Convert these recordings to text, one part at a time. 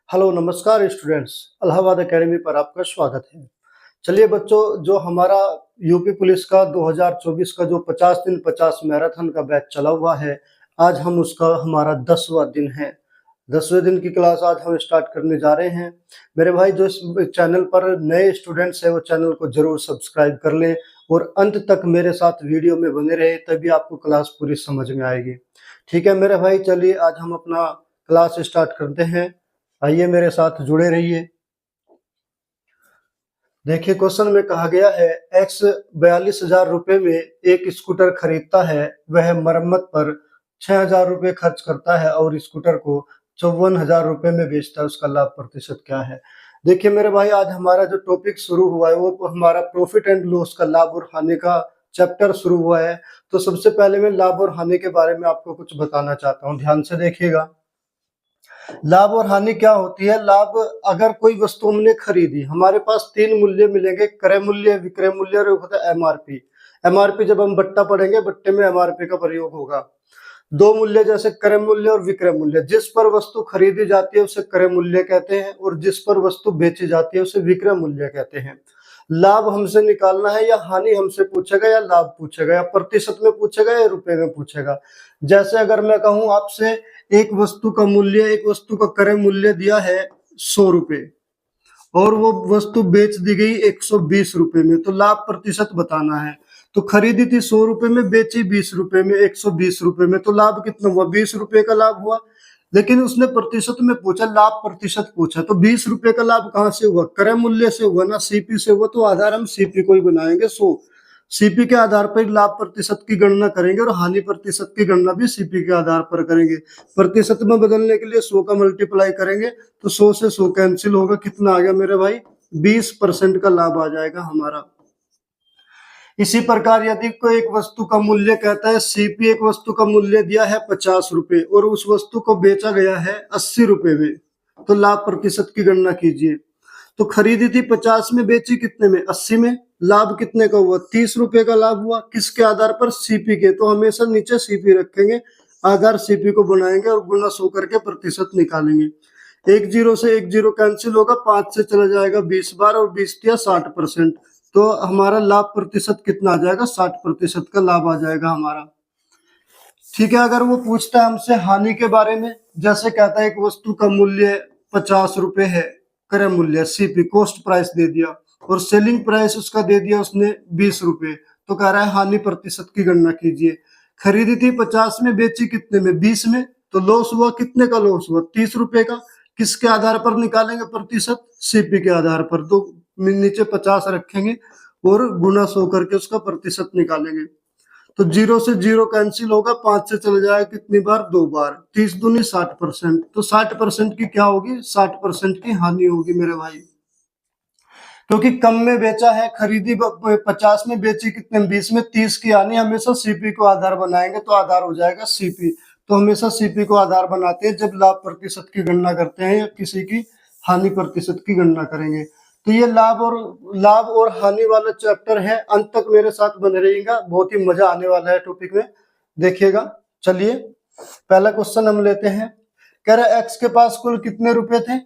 Hello नमस्कार students. Allahabad academy पर आपका स्वागत है। चलिए बच्चों, जो हमारा यूपी पुलिस का 2024 का जो 50 दिन 50 मैराथन का बैच चला हुआ है, आज हम उसका हमारा 10वां दिन है। 10वें दिन की क्लास आज हम स्टार्ट करने जा रहे हैं। मेरे भाई जो इस चैनल पर नए स्टूडेंट्स हैं वो चैनल को जरूर सब्सक्राइब कर लें और अंत तक मेरे साथ वीडियो में बने रहे, तभी आपको क्लास पूरी समझ में आएगी। ठीक है मेरे भाई, चलिए आज हम अपना क्लास स्टार्ट करते हैं। आइए मेरे साथ जुड़े रहिए। देखिए क्वेश्चन में कहा गया है एक्स 42,000 रुपए में एक स्कूटर खरीदता है, वह मरम्मत पर 6,000 रुपए खर्च करता है और स्कूटर को 54,000 रुपए में बेचता है, उसका लाभ प्रतिशत क्या है। देखिए मेरे भाई, आज हमारा जो टॉपिक शुरू हुआ है वो हमारा प्रॉफिट एंड लॉस का लाभ और हानि का चैप्टर शुरू हुआ है। तो सबसे पहले मैं लाभ और हानि के बारे में आपको कुछ बताना चाहता हूँ, ध्यान से देखिएगा। लाभ और हानि क्या होती है। लाभ, अगर कोई वस्तु हमने खरीदी, हमारे पास तीन मूल्य मिलेंगे, क्रय मूल्य, विक्रय मूल्य और एक होता है एमआरपी। एमआरपी जब हम बट्टा पढ़ेंगे, बट्टे में एमआरपी का प्रयोग होगा। दो मूल्य जैसे क्रय मूल्य और विक्रय मूल्य, जिस पर वस्तु खरीदी जाती है उसे क्रय मूल्य कहते हैं और जिस पर वस्तु बेची जाती है उसे विक्रय मूल्य कहते हैं। लाभ हमसे निकालना है या हानि हमसे पूछेगा या लाभ पूछेगा, या प्रतिशत में पूछेगा या रुपए में पूछेगा। जैसे अगर मैं कहूं आपसे एक वस्तु का मूल्य, एक वस्तु का क्रय मूल्य दिया है 100 रुपए और वो वस्तु बेच दी गई 120 रुपए में, तो लाभ प्रतिशत बताना है। तो खरीदी थी 100 रुपए में, बेची 20 रुपए में, 120 रुपए में, तो लाभ कितना हुआ? 20 रुपए का लाभ हुआ। लेकिन उसने प्रतिशत में पूछा, लाभ प्रतिशत पूछा, तो 20 रुपए का लाभ कहाँ से हुआ? क्रय मूल्य से हुआ ना, सीपी से हुआ। तो आधार हम सीपी को ही बनाएंगे 100। सीपी के आधार पर लाभ प्रतिशत की गणना करेंगे और हानि प्रतिशत की गणना भी सीपी के आधार पर करेंगे। प्रतिशत में बदलने के लिए 100 का मल्टीप्लाई करेंगे तो 100 से 100 कैंसिल होगा। कितना आ गया मेरे भाई? 20% का लाभ आ जाएगा हमारा। इसी प्रकार यदि कोई एक वस्तु का मूल्य कहता है सीपी, एक वस्तु का मूल्य दिया है 50 रुपए और उस वस्तु को बेचा गया है 80 रुपए में, तो लाभ प्रतिशत की गणना कीजिए। तो खरीदी थी 50 में, बेची कितने में? 80 में। लाभ कितने का हुआ? 30 रुपए का लाभ हुआ। किसके आधार पर? सीपी के। तो हमेशा नीचे सीपी रखेंगे, आधार सीपी को बनाएंगे और गुना 100 करके प्रतिशत निकालेंगे। एक जीरो से एक जीरो कैंसिल होगा, 5 से चला जाएगा 20 बार और 20 दिया 60%। तो हमारा लाभ प्रतिशत कितना आ जाएगा? 60% का लाभ आ जाएगा हमारा। ठीक है, अगर वो पूछता है हमसे हानि के बारे में, जैसे कहता है एक वस्तु का मूल्य 50 रुपए है, क्रय मूल्य सीपी, कॉस्ट प्राइस दे दिया और सेलिंग प्राइस उसका दे दिया उसने 20 रुपए, तो कह रहा है हानि प्रतिशत की गणना कीजिए। खरीदी थी 50 में, बेची कितने में? 20 में, तो लॉस हुआ। कितने का लॉस हुआ? 30 रुपए का। किसके आधार पर निकालेंगे प्रतिशत? सीपी के आधार पर। तो नीचे 50 रखेंगे और गुना 100 करके उसका प्रतिशत निकालेंगे। तो जीरो से जीरो कैंसिल होगा, 5 से चला जाएगा कितनी बार? 2 बार। 30 दूनी 60%। तो 60% की क्या होगी? 60% की हानि होगी मेरे भाई, क्योंकि कम में बेचा है। खरीदी 50 में, बेची कितने में? 20 में। 30 की हानि। हमेशा सीपी को आधार बनाएंगे तो आधार हो जाएगा सीपी। तो हमेशा सीपी को आधार बनाते हैं जब लाभ प्रतिशत की गणना करते हैं या किसी की हानि प्रतिशत की गणना करेंगे। तो ये लाभ और हानि वाला चैप्टर है। अंत तक मेरे साथ बने रहिएगा, बहुत ही मजा आने वाला है टॉपिक में, देखिएगा। चलिए पहला क्वेश्चन हम लेते हैं। कह रहा एक्स के पास कुल कितने रुपए थे?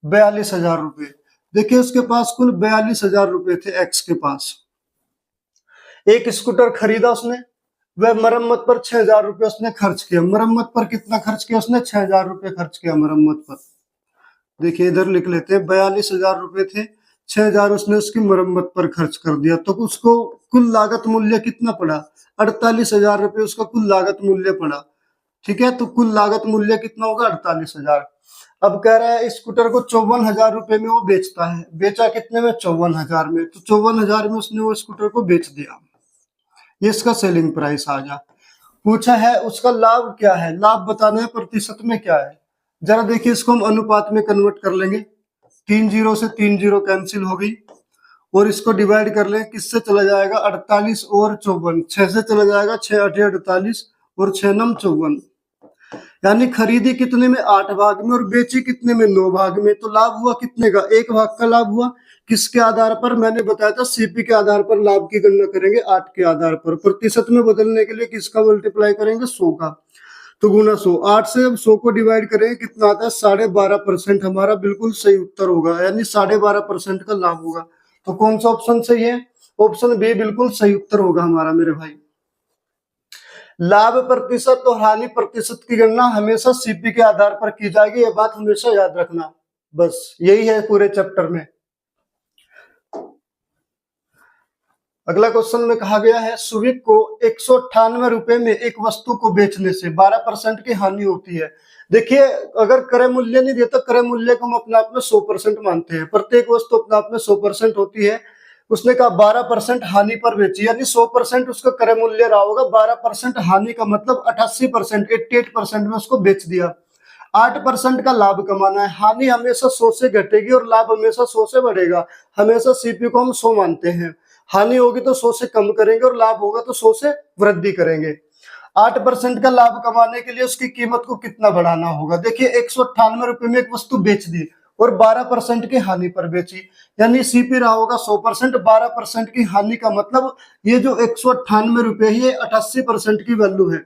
42,000 रुपए। देखिए उसके पास कुल 42,000 रुपए थे एक्स के पास। एक स्कूटर खरीदा उसने, वह मरम्मत पर 6,000 रुपए उसने खर्च किया। मरम्मत पर कितना खर्च किया उसने? 6,000 रुपए खर्च किया मरम्मत पर। देखिए इधर लिख लेते हैं, 42,000 रुपए थे, 6,000 उसने उसकी मरम्मत पर खर्च कर दिया, तो उसको कुल लागत मूल्य कितना पड़ा? 48,000 रुपए उसका कुल लागत मूल्य पड़ा। ठीक है, तो कुल लागत मूल्य कितना होगा? 48,000। अब कह रहा है स्कूटर को 54,000 रुपए में वो बेचता है। बेचा कितने में? 54,000 में। तो 54,000 में उसने वो स्कूटर को बेच दिया, ये इसका सेलिंग प्राइस आ गया। पूछा है उसका लाभ क्या है, लाभ बताना है, प्रतिशत में क्या है। जरा देखिए इसको हम अनुपात में कन्वर्ट कर लेंगे। 3 जीरो से 3 जीरो कैंसिल हो गई और इसको डिवाइड कर लें, किससे चला जाएगा? 48 और 54, 6 से चला जाएगा, 6 8 48 और 6 9 54। यानी खरीदी कितने में? 8 भाग में और बेची कितने में? 9 भाग में। तो लाभ हुआ कितने का? 1 भाग का लाभ हुआ। किसके आधार पर? मैंने बताया था सीपी के आधार पर लाभ की गणना करेंगे, 8 के आधार पर। प्रतिशत में बदलने के लिए किसका मल्टीप्लाई करेंगे? 100 का। तो गुना 100, 8 से अब 100 को डिवाइड करेंगे कितना आता है 12.5%। हमारा बिल्कुल सही उत्तर होगा, यानी 12.5% का लाभ होगा। तो कौन सा ऑप्शन सही है? ऑप्शन बी बिल्कुल सही उत्तर होगा हमारा मेरे भाई। लाभ प्रतिशत और हानि प्रतिशत की गणना हमेशा सीपी के आधार पर की जाएगी, ये बात हमेशा याद रखना। बस यही है पूरे चैप्टर में। अगला क्वेश्चन में कहा गया है सुविक को 198 रुपए में एक वस्तु को बेचने से 12% की हानि होती है। देखिए, अगर क्रय मूल्य नहीं देता, क्रय मूल्य को हम अपने आप में 100% मानते हैं, प्रत्येक वस्तु अपने आप में 100% होती है। उसने कहा 12% हानि पर बेची, यानी 100% उसका क्रय मूल्य रहा होगा, 12% हानि का मतलब 88%, 88% में उसको बेच दिया। 8% का लाभ कमाना है। हानि हमेशा 100 से घटेगी और लाभ हमेशा 100 से बढ़ेगा। हमेशा सीपी को हम 100 मानते हैं। हानि होगी तो 100 से कम करेंगे और लाभ होगा तो 100 से वृद्धि करेंगे। 8% का लाभ कमाने के लिए उसकी कीमत को कितना बढ़ाना होगा? देखिए, 198 रुपए में एक वस्तु बेच दी और 12% की हानि पर बेची, यानी सीपी रहा होगा 100%, 12% की हानि का मतलब ये जो 198 रुपए ही 88% की वैल्यू है।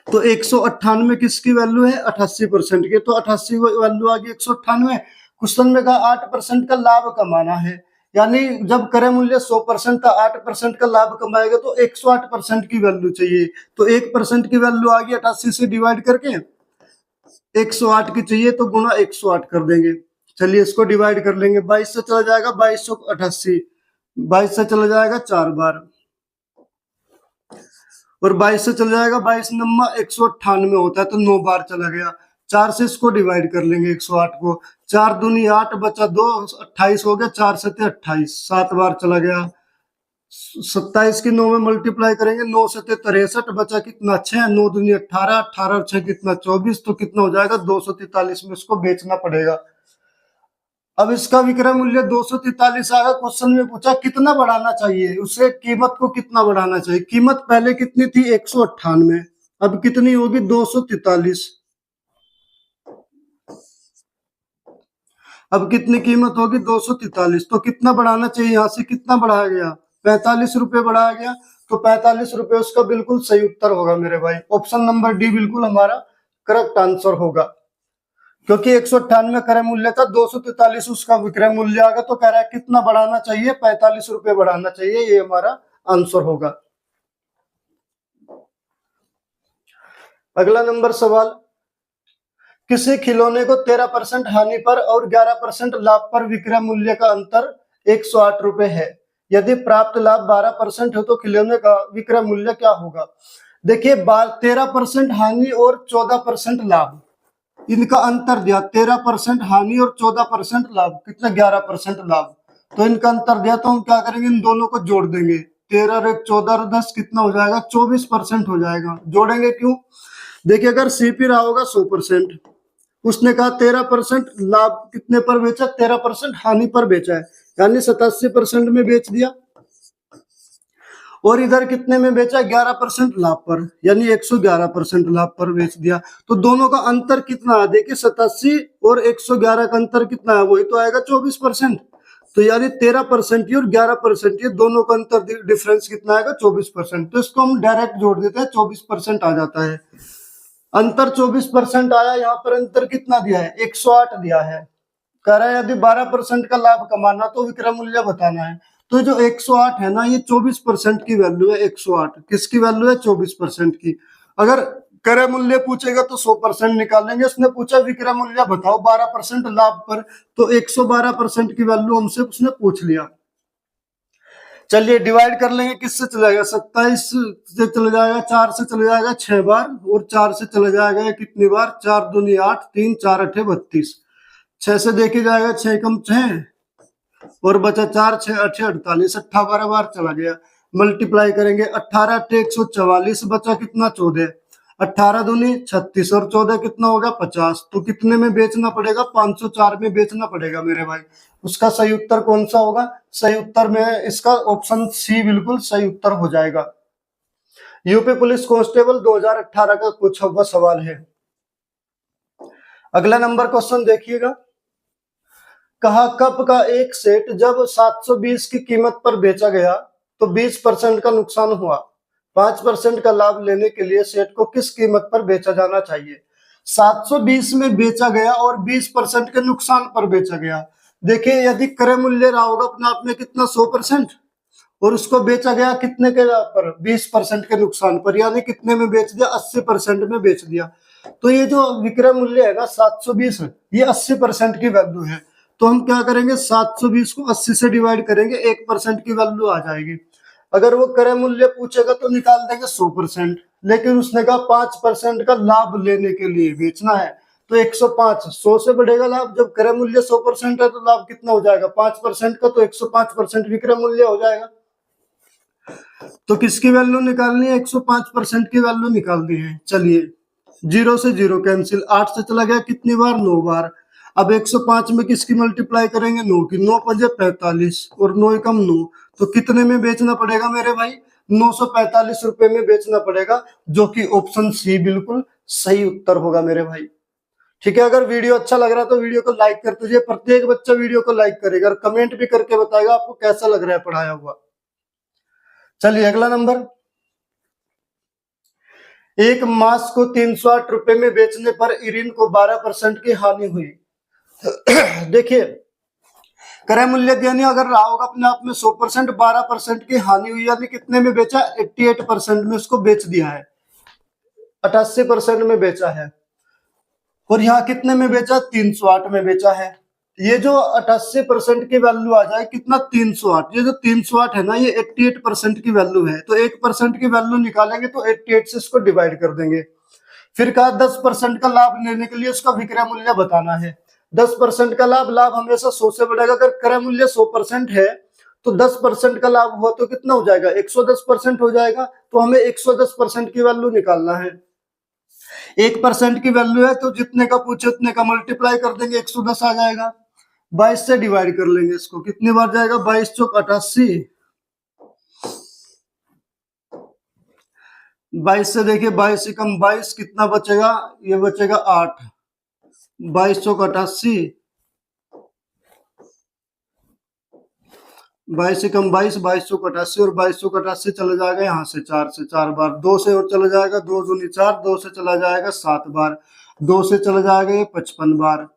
तो 198 किसकी वैल्यू है? 88% की। तो 88 वैल्यू आ गई 198। क्वेश्चन में कहा 8% का लाभ कमाना है, यानी जब क्रय मूल्य 100% था, 8% का लाभ कमाएगा तो 108% की वैल्यू चाहिए। तो 1% की वैल्यू आ गई 88 से डिवाइड करके 108 की चाहिए, तो गुना 108 कर देंगे। चलिए इसको डिवाइड कर लेंगे, 22 से चला जाएगा 2288, 22 से चला जाएगा 4 बार और 22 से चल जाएगा 22 नम्मा 198 होता है, तो 9 बार चला गया। 4 से इसको डिवाइड कर लेंगे 108 को, 4 दूनी 8 बचा 2, 28 हो गया, 4 सते 28, 7 बार चला गया। 27 की 9 में मल्टीप्लाई करेंगे, 9 सते 63 बचा कितना 6, 9 दूनी 18, 18 और 6 कितना 24, तो कितना हो जाएगा 243 में इसको बेचना पड़ेगा। अब इसका विक्रय मूल्य 243 आएगा। क्वेश्चन में पूछा कितना बढ़ाना चाहिए, उसे कीमत को कितना बढ़ाना चाहिए। कीमत पहले कितनी थी? 198, अब कितनी होगी? 243। अब कितनी कीमत होगी? 243। तो कितना बढ़ाना चाहिए? यहां से कितना बढ़ाया गया? 45 रुपए बढ़ाया गया, तो 45 रुपए उसका बिल्कुल सही उत्तर होगा मेरे भाई। ऑप्शन नंबर डी बिल्कुल हमारा करेक्ट आंसर होगा, क्योंकि 198 क्रय मूल्य था, 243 उसका विक्रय मूल्य आ गया, तो कह रहा है कितना बढ़ाना चाहिए? 45 रुपए बढ़ाना चाहिए, ये हमारा आंसर होगा। अगला नंबर सवाल, किसी खिलौने को 13% हानि पर और 11% लाभ पर विक्रय मूल्य का अंतर 108 रुपए है। यदि प्राप्त लाभ 12% हो तो खिलौने का विक्रय मूल्य क्या होगा? देखिए, 13% हानि और 14% लाभ, इनका अंतर दिया। 13% हानि और 14% लाभ, कितना? 11% लाभ। तो इनका अंतर दिया, तो हम क्या करेंगे? इन दोनों को जोड़ देंगे। 13 और 1 14 और 10 कितना हो जाएगा? 24% हो जाएगा। जोड़ेंगे क्यों? देखिए, अगर सीपी रहा होगा 100%, उसने कहा 13% लाभ कितने पर बेचा? 13% हानि पर बेचा है, यानी 87% में बेच दिया। और इधर कितने में बेचा? 11% लाभ पर, यानी 111% लाभ पर बेच दिया। तो दोनों का अंतर कितना है? देखिए, 87 और 111 का अंतर कितना है? वही तो आएगा 24%। तो यानी 13% और 11%, ये दोनों का अंतर डिफरेंस कितना आएगा? 24%। तो इसको हम डायरेक्ट जोड़ देते हैं, 24% आ जाता है। अंतर 24% आया। यहाँ पर अंतर कितना दिया है? 108 दिया है। कह रहा है यदि 12% का लाभ कमाना तो विक्रय मूल्य बताना है। तो जो 108 है ना, ये 24% की वैल्यू है। 108 किसकी वैल्यू है? 24% की। अगर क्रय मूल्य पूछेगा तो 100% निकालेंगे। उसने पूछा विक्रय मूल्य बताओ 12% लाभ पर, तो 112% की वैल्यू हमसे उसने पूछ लिया। चलिए डिवाइड कर लेंगे, किससे चला जाएगा? 27 से चला जाएगा, 4 से चला जाएगा 6 बार और 4 से चला जाएगा कितनी बार? 4 दूनी 8, 3 4 8 32। 6 से देखे जाएगा, 6 कम 6 और बचा 4, 6 8 48, 18 बार चला गया। मल्टीप्लाई करेंगे, 18 8 144, बचा कितना? 14। 18 दूनी 36 और 14 कितना होगा? 50। तो कितने में बेचना पड़ेगा? 504 में बेचना पड़ेगा मेरे भाई। उसका सही उत्तर कौन सा होगा? सही उत्तर में इसका ऑप्शन सी बिल्कुल सही उत्तर हो जाएगा। यूपी पुलिस कांस्टेबल 2018 का पूछा हुआ सवाल है। अगला नंबर क्वेश्चन देखिएगा, कहा कप का एक सेट जब 720 की कीमत पर बेचा गया तो 20% का नुकसान हुआ। 5% का लाभ लेने के लिए शेयर को किस कीमत पर बेचा जाना चाहिए? 720 में बेचा गया और 20% के नुकसान पर बेचा गया। देखिए यदि क्रय मूल्य रहा होगा अपने आप में कितना 100% और उसको बेचा गया कितने के पर 20% के नुकसान पर, यानी कितने में बेच दिया 80% में बेच दिया। तो ये जो विक्रय मूल्य है ना 720 ये 80% की वैल्यू है। तो हम क्या करेंगे 720 को 80 से डिवाइड करेंगे 1% की वैल्यू आ जाएगी। अगर वो क्रय मूल्य पूछेगा तो निकाल देंगे 100%, लेकिन उसने कहा 5% का लाभ लेने के लिए बेचना है तो 105 100 से बढ़ेगा लाभ। जब क्रय मूल्य 100% है तो लाभ कितना हो जाएगा 5% का, तो 105% विक्रय मूल्य हो जाएगा। तो किसकी वैल्यू निकालनी है 105% की वैल्यू निकाल दी है। चलिए 0 से 0 कैंसिल, 8 से चला गया कितनी बार 9 बार। अब 105 में किसकी मल्टीप्लाई करेंगे 9 की, 9 पंजे 45 और 9 एकम 9, तो कितने में बेचना पड़ेगा मेरे भाई 945 रुपए में बेचना पड़ेगा, जो कि ऑप्शन सी बिल्कुल सही उत्तर होगा मेरे भाई। ठीक है, अगर वीडियो अच्छा लग रहा है तो वीडियो को लाइक कर दीजिए। प्रत्येक बच्चा वीडियो को लाइक करेगा और कमेंट भी करके बताएगा आपको कैसा लग रहा है पढ़ाया हुआ। चलिए अगला नंबर, एक मास को 308 रुपए में बेचने पर इरिन को 12% की हानि हुई। देखिए क्रय मूल्य यानी अगर रहा होगा अपने आप में 100%, 12% की हानि हुई, यानी कितने में बेचा 88% में उसको बेच दिया है, 88% में बेचा है। और यहाँ कितने में बेचा 308 में बेचा है। ये जो 88% की वैल्यू आ जाए कितना 308, ये जो 308 है ना ये 88% की वैल्यू है, तो 1% की वैल्यू निकालेंगे तो 88 से इसको डिवाइड कर देंगे। फिर कहा 10% का लाभ लेने के लिए उसका विक्रय मूल्य बताना है। 10% का लाभ हमेशा 100 से बढ़ेगा। अगर क्रय मूल्य 100% है तो 10% का लाभ हुआ तो कितना हो जाएगा 110% हो जाएगा। तो हमें 110% की वैल्यू निकालना है। 1% की वैल्यू है तो जितने का पूछे उतने का मल्टीप्लाई कर देंगे 110 आ जाएगा। 22 से डिवाइड कर लेंगे इसको, कितनी बार जाएगा 22 चौक 88, 22 से देखिए 22 से कम 22 कितना बचेगा, ये बचेगा 8, 22 चौक 88, 22 से कम 22, 22 चौक 88 और 22 चौक 88 चला जाएगा यहाँ से 4 से 4 बार, 2 से और चला जाएगा 2 दूनी 4, 2 से चला जाएगा 7 बार, 2 से चला जाएगा ये 55 बार।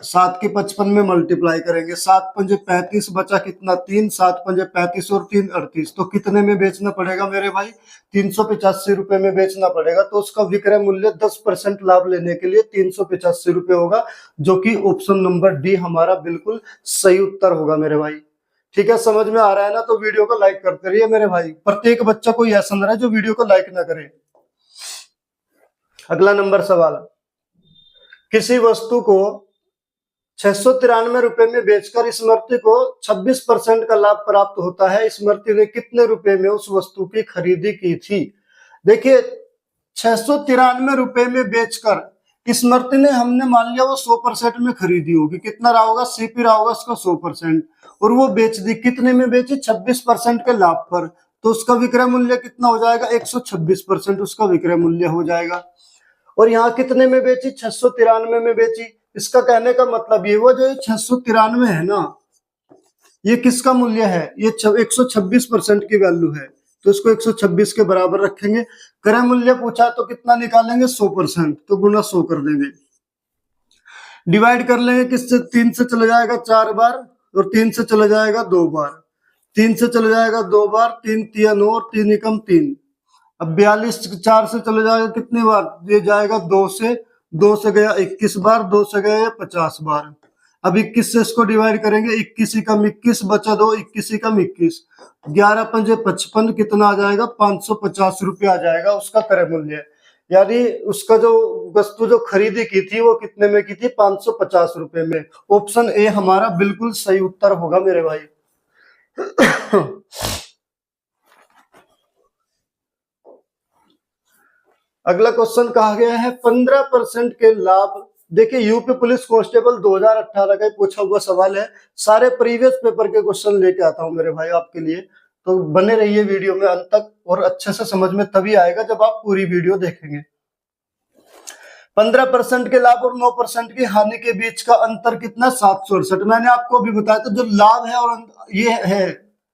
7 के 55 में मल्टीप्लाई करेंगे, 7 पंजे 35 बचा कितना 3, 7 पंजे 35 और 3 38, तो कितने में बेचना पड़ेगा मेरे भाई 385 रुपए में बेचना पड़ेगा। तो उसका विक्रय मूल्य 10% लाभ लेने के लिए 385 रुपए होगा, जो कि ऑप्शन नंबर डी हमारा बिल्कुल सही उत्तर होगा मेरे भाई। ठीक है, समझ में आ रहा है ना, तो वीडियो को लाइक करते रहिए मेरे भाई। प्रत्येक बच्चा कोई ऐसा ना रहे जो वीडियो को लाइक ना करे। अगला नंबर सवाल, किसी वस्तु को 693 रुपए में बेचकर स्मृति को 26% का लाभ प्राप्त होता है। स्मृति ने कितने रुपए में उस वस्तु की खरीदी की थी? देखिए 693 रुपए में बेचकर स्मृति ने, हमने मान लिया वो 100% में खरीदी होगी, कितना रहा होगा सीपी रहा होगा उसका 100%, और वो बेच दी, कितने में बेची 26% के लाभ पर, तो उसका विक्रय मूल्य कितना हो जाएगा 126% उसका विक्रय मूल्य हो जाएगा। और यहाँ कितने में बेची 693 में बेची। इसका कहने का मतलब ये, वो जो 693 है ना ये किसका मूल्य है, ये 126% की वैल्यू है, तो इसको 126 के बराबर रखेंगे। क्रय मूल्य पूछा तो कितना निकालेंगे 100%, तो गुना 100 कर देंगे, डिवाइड कर लेंगे किससे, 3 से चला जाएगा 4 बार और 3 से चला जाएगा 2 बार, 3 से चला जाएगा 2 बार, 3 तिया 9 और 3 एकम 3। अब 42 4 से चले जाएगा कितनी बार, ये जाएगा 2 से गया 21 बार, 2 से गया 50 बार। अब 21 से इसको डिवाइड करेंगे, 21 एकम 21 बचा 2, 21 एकम 21, 11 पंजे 55, कितना आ जाएगा 550 रुपये आ जाएगा उसका क्रय मूल्य। यानी उसका जो वस्तु जो खरीदी की थी वो कितने में की थी 550 रुपए में। ऑप्शन ए हमारा बिल्कुल सही उत्तर होगा मेरे भाई। अगला क्वेश्चन कहा गया है 15% के लाभ। देखिए यूपी पुलिस कांस्टेबल 2018 का पूछा हुआ सवाल है, सारे प्रीवियस पेपर के क्वेश्चन लेके आता हूं मेरे भाई आपके लिए, तो बने रहिए वीडियो में अंत तक, और अच्छे से समझ में तभी आएगा जब आप पूरी वीडियो देखेंगे। 15% के लाभ और 9% की हानि के बीच का अंतर कितना 768। मैंने आपको अभी बताया था जो लाभ है और ये है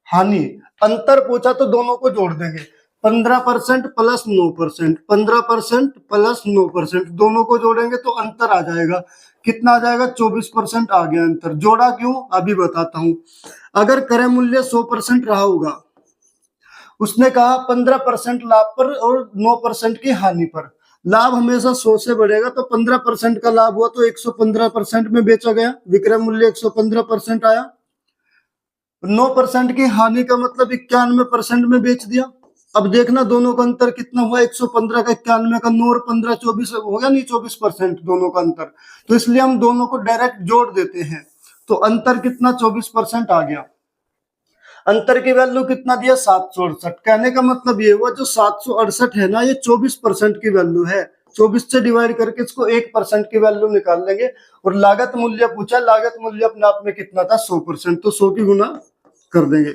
हानि, अंतर पूछा तो दोनों को जोड़ देंगे। 15% प्लस 9%, 15% प्लस 9%, दोनों को जोड़ेंगे तो अंतर आ जाएगा। कितना आ जाएगा? 24% आ गया अंतर। जोड़ा क्यों? अभी बताता हूं। अगर क्रय मूल्य 100% रहा होगा, उसने कहा 15% लाभ पर और 9% की हानि पर। लाभ हमेशा 100 से बढ़ेगा, तो 15% का लाभ हुआ तो 115% में बेचा गया, विक्रय मूल्य 115% आया। 9% की हानि का मतलब 91% में बेच दिया। अब देखना दोनों का अंतर कितना हुआ, 115 का 91 का 9 और 15 24 हो गया, नहीं 24% दोनों का अंतर। तो इसलिए हम दोनों को डायरेक्ट जोड़ देते हैं, तो अंतर कितना? 24% आ गया। अंतर की वैल्यू कितना दिया? 768। कहने का मतलब ये हुआ जो 768 है ना, ये 24% की वैल्यू है। 24 से डिवाइड करके इसको 1% की वैल्यू निकाल लेंगे। और लागत मूल्य पूछा, लागत मूल्य अपने आप में कितना था? 100%, तो 100 की गुना कर देंगे।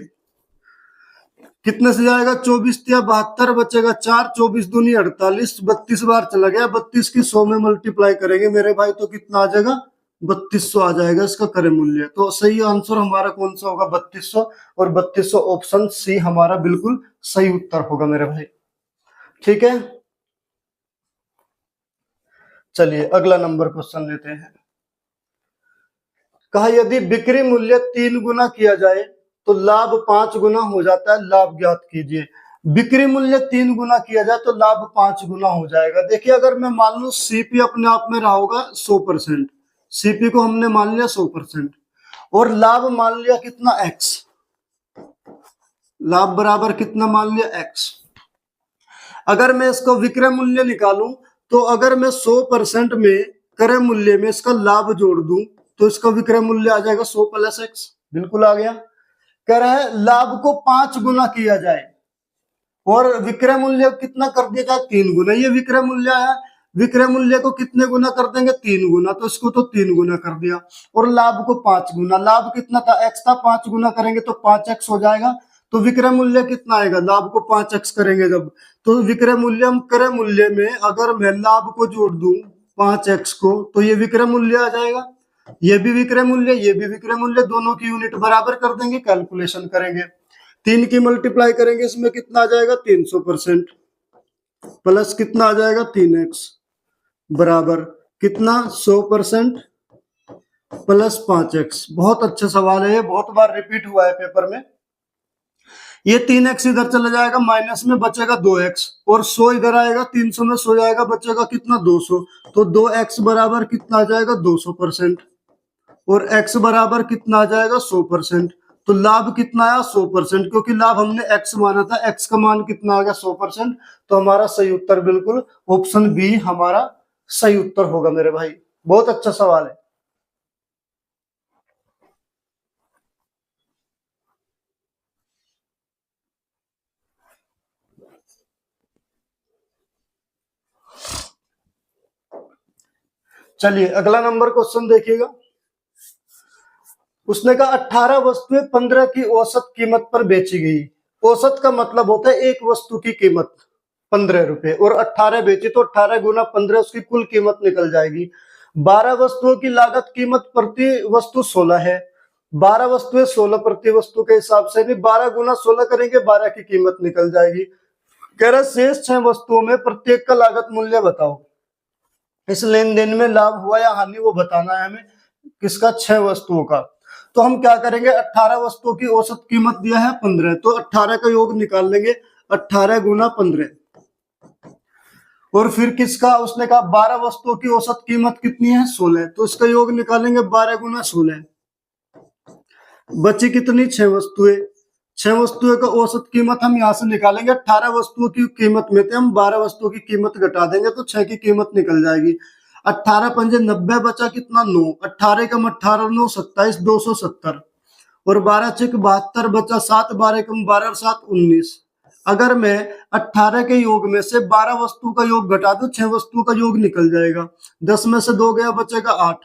कितने से जाएगा? 24 या 72 बचेगा 4, 24 दूनी 48, 32 बार चला गया, 32 की 100 में मल्टीप्लाई करेंगे मेरे भाई, तो कितना आ जाएगा? 3200 आ जाएगा इसका क्रय मूल्य। तो सही आंसर हमारा कौन सा होगा? 3200, और 3200 ऑप्शन सी हमारा बिल्कुल सही उत्तर होगा मेरे भाई। ठीक है, चलिए अगला नंबर क्वेश्चन लेते हैं। कहा यदि बिक्री मूल्य 3 गुना किया जाए तो लाभ 5 गुना हो जाता है, लाभ ज्ञात कीजिए। बिक्री मूल्य 3 गुना किया जाए तो लाभ 5 गुना हो जाएगा। देखिए अगर मैं मान लू सीपी अपने आप में रहा होगा 100%, सीपी को हमने मान लिया 100%, और लाभ मान लिया कितना? एक्स। लाभ बराबर कितना मान लिया? एक्स। अगर मैं इसको विक्रय मूल्य निकालूं, तो अगर मैं 100% में क्रय मूल्य में इसका लाभ जोड़ दूं, तो इसका विक्रय मूल्य आ जाएगा 100 प्लस एक्स। बिल्कुल आ गया। कह रहा है लाभ को 5 गुना किया जाए और विक्रय मूल्य कितना कर दिया जाए? 3 गुना। ये विक्रय मूल्य है, विक्रय मूल्य को कितने गुना कर देंगे? 3 गुना। तो इसको तो 3 गुना कर दिया। और लाभ को 5 गुना, लाभ कितना था? एक्स था, 5 गुना करेंगे तो 5x हो जाएगा। तो विक्रय मूल्य कितना आएगा? लाभ को 5x करेंगे जब, तो विक्रय मूल्य, क्रय मूल्य में अगर मैं लाभ को जोड़ दूं 5x को, तो ये विक्रय मूल्य आ जाएगा। ये भी विक्रय मूल्य, ये भी विक्रय मूल्य, दोनों की यूनिट बराबर कर देंगे, कैलकुलेशन करेंगे। 3 की मल्टीप्लाई करेंगे, इसमें कितना आ जाएगा? 300%, प्लस कितना आ जाएगा? 3x, बराबर कितना? 100% प्लस 5x। बहुत अच्छा सवाल है, ये बहुत बार रिपीट हुआ है पेपर में। ये 3x इधर चला जाएगा, माइनस में बचेगा 2x, और 100 इधर आएगा, 300 में 100 जाएगा, बचेगा कितना? 200। तो 2x बराबर कितना आ जाएगा? 200%, और x बराबर कितना आ जाएगा? 100%। तो लाभ कितना आया? 100%, क्योंकि लाभ हमने x माना था, x का मान कितना आ गया? 100%। तो हमारा सही उत्तर बिल्कुल ऑप्शन बी हमारा सही उत्तर होगा मेरे भाई। बहुत अच्छा सवाल है। चलिए अगला नंबर क्वेश्चन देखिएगा। उसने कहा 18 वस्तुएं 15 की औसत कीमत पर बेची गई। औसत का मतलब होता है एक वस्तु की कीमत 15 रुपए, और 18 बेची तो 18 गुना 15 उसकी कुल कीमत निकल जाएगी। 12 वस्तुओं की लागत कीमत प्रति वस्तु 16 है। 12 वस्तुएं 16 प्रति वस्तु के हिसाब से नहीं, 12 गुना 16 करेंगे, 12 की कीमत निकल जाएगी। कह रहा शेष 6 वस्तुओं में प्रत्येक का लागत मूल्य बताओ। इस लेन देन में लाभ हुआ या हानि वो बताना है हमें, किसका? 6 वस्तुओं का। तो हम क्या करेंगे? 18 वस्तुओं की औसत कीमत दिया है 15, तो 18 का योग निकाल लेंगे, 18 गुना 15। और फिर किसका? उसने कहा 12 वस्तुओं की औसत कीमत कितनी है? 16, तो इसका योग निकालेंगे 12 गुना 16। बची कितनी? 6 वस्तुएं। 6 वस्तुओं का औसत कीमत हम यहां से निकालेंगे। 18 वस्तुओं की कीमत में से हम 12 वस्तुओं की कीमत घटा देंगे तो 6 की कीमत निकल जाएगी। 18 पंजे 90, बचा कितना? 9। 18 कम 18 9 27, 270, और 12 चिक 72, बचा 7, 12 कम 12 और 7 19। अगर मैं 18 के योग में से 12 वस्तु का योग घटा दूं, 6 वस्तुओं का योग निकल जाएगा। 10 में से 2 गया, बचेगा 8।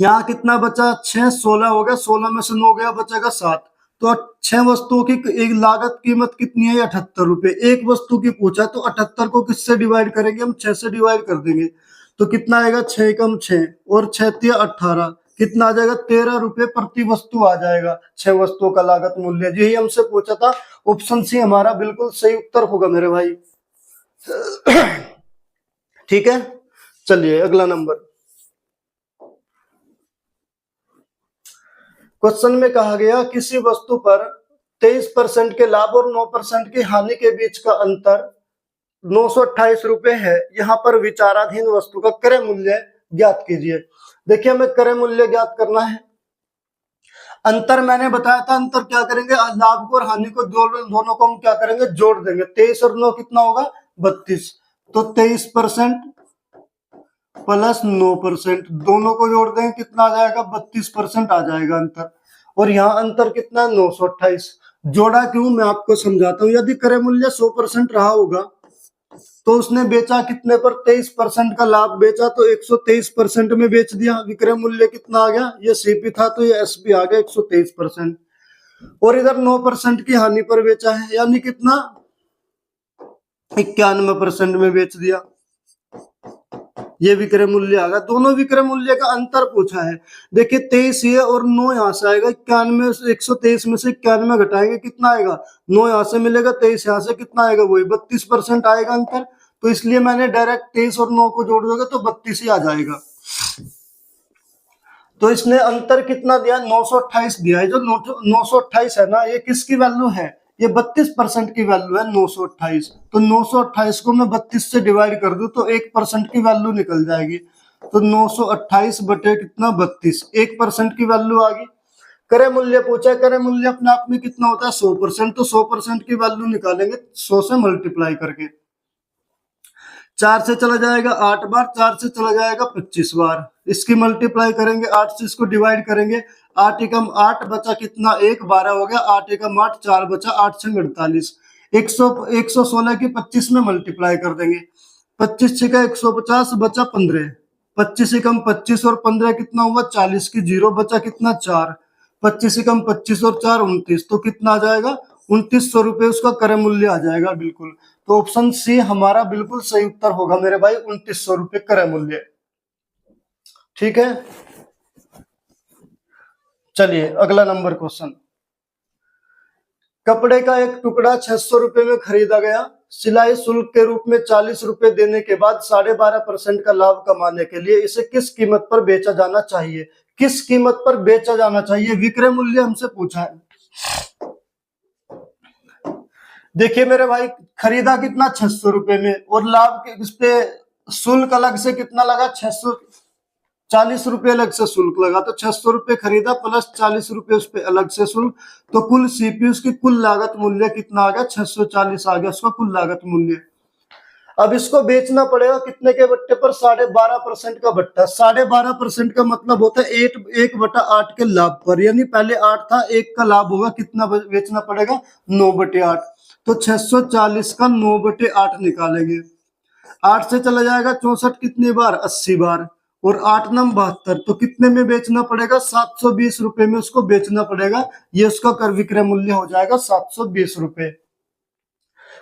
यहाँ कितना बचा? 6, 16 हो गया, 16 में से 9 गया, बचेगा 7। तो 6 वस्तुओं की एक लागत कीमत कितनी है? 78 रुपए। एक वस्तु की पूछा तो 78 को किससे डिवाइड करेंगे? हम 6 से डिवाइड कर देंगे, तो कितना आएगा? 6 कम 6 और 6 18, कितना आ जाएगा, 13 रुपए प्रति वस्तु आ जाएगा, 6 वस्तुओं का लागत मूल्य। यही हमसे पूछा था, ऑप्शन सी हमारा बिल्कुल सही उत्तर होगा मेरे भाई। ठीक है, चलिए अगला नंबर। क्वेश्चन में कहा गया किसी वस्तु पर 23% के लाभ और 9% की हानि के बीच का अंतर 928 रुपए है। यहाँ पर विचाराधीन वस्तु का क्रय मूल्य ज्ञात कीजिए। देखिए हमें क्रय मूल्य ज्ञात करना है। अंतर मैंने बताया था, अंतर क्या करेंगे, लाभ को और हानि को दोनों को हम क्या करेंगे, जोड़ देंगे। 23 और 9 कितना होगा, 32। तो 23% प्लस 9%, दोनों को जोड़ देंगे कितना आ जाएगा, 32% आ जाएगा अंतर। और यहाँ अंतर कितना है, 928। जोड़ा क्यों, मैं आपको समझाता हूँ। यदि क्रय मूल्य 100% रहा होगा तो उसने बेचा कितने पर, 23% का लाभ बेचा तो 123% में बेच दिया। विक्रय मूल्य कितना आ गया, ये सीपी था तो ये एसपी आ गया 123%। और इधर 9% की हानि पर बेचा है, यानी कितना, 91% में बेच दिया। ये विक्रय मूल्य आ गया। दोनों विक्रय मूल्य का अंतर पूछा है। देखिए 23 ये और 9 यहाँ से आएगा, 91 123 में से 91 घटाएंगे कितना आएगा, 9 यहाँ से मिलेगा, 23 यहाँ से कितना आएगा, वही 32% आएगा अंतर। तो इसलिए मैंने डायरेक्ट 23 और 9 को जोड़ दोगे तो 32 ही आ जाएगा। तो इसने अंतर कितना दिया, 928 दिया है। जो 928 है ना, ये किसकी वैल्यू है, ये 32% की वैल्यू है 928। तो 928 को मैं 32 से डिवाइड कर दूं तो 1% की वैल्यू निकल जाएगी। तो 928 बटे कितना, 32, 1% की वैल्यू आ गई। क्रय मूल्य पूछा है, क्रय मूल्य अपने आप में कितना होता है, 100%। तो 100% की वैल्यू निकालेंगे 100 से मल्टीप्लाई करके। 4 से चला जाएगा 8 बार, 4 से चला जाएगा 25 बार। इसकी मल्टीप्लाई करेंगे, 8 से इसको डिवाइड करेंगे, 8 एकम 8 बचा कितना, 1, 12 हो गया, 8 एकम 8, 4 बचा, 8 से 48। 116 की 25 में मल्टीप्लाई कर देंगे, 25 छका 150 बचा 15, 25 एकम 25 और 15 कितना हुआ, 40 की 0 बचा कितना, 4, 25 एकम 25 और 4 29, तो कितना आ जाएगा, 2900 रुपए उसका क्रय मूल्य आ जाएगा बिल्कुल। तो ऑप्शन सी हमारा बिल्कुल सही उत्तर होगा मेरे भाई, 2900 रुपए क्रय मूल्य। ठीक है, चलिए अगला नंबर क्वेश्चन। कपड़े का एक टुकड़ा 600 रुपए में खरीदा गया। सिलाई शुल्क के रूप में 40 रुपए देने के बाद 12.5% का लाभ कमाने के लिए इसे किस कीमत पर बेचा जाना चाहिए। किस कीमत पर बेचा जाना चाहिए, विक्रय मूल्य हमसे पूछा है। देखिए मेरे भाई, खरीदा कितना, 600 रुपए में, और लाभ के इस पे शुल्क अलग से कितना लगा, 640 रुपए अलग से शुल्क लगा। तो 600 रुपए खरीदा प्लस 40 रुपए उस पे अलग से शुल्क, तो कुल सीपी उसकी कुल लागत मूल्य कितना आ गया, 640 आ गया उसका कुल लागत मूल्य। अब इसको बेचना पड़ेगा कितने के बट्टे पर, 12.5% का बट्टा। 12.5% का मतलब होता है 1/8 के लाभ पर, यानी पहले 8 था, 1 का लाभ होगा, कितना बेचना पड़ेगा, 9/8। तो 640 का 9/8 निकालेंगे। 8 से चला जाएगा 64 कितनी बार, 80 बार, और 8 नम 72, तो कितने में बेचना पड़ेगा, 720 रुपए में उसको बेचना पड़ेगा। ये उसका कर विक्रय मूल्य हो जाएगा 720 रुपए।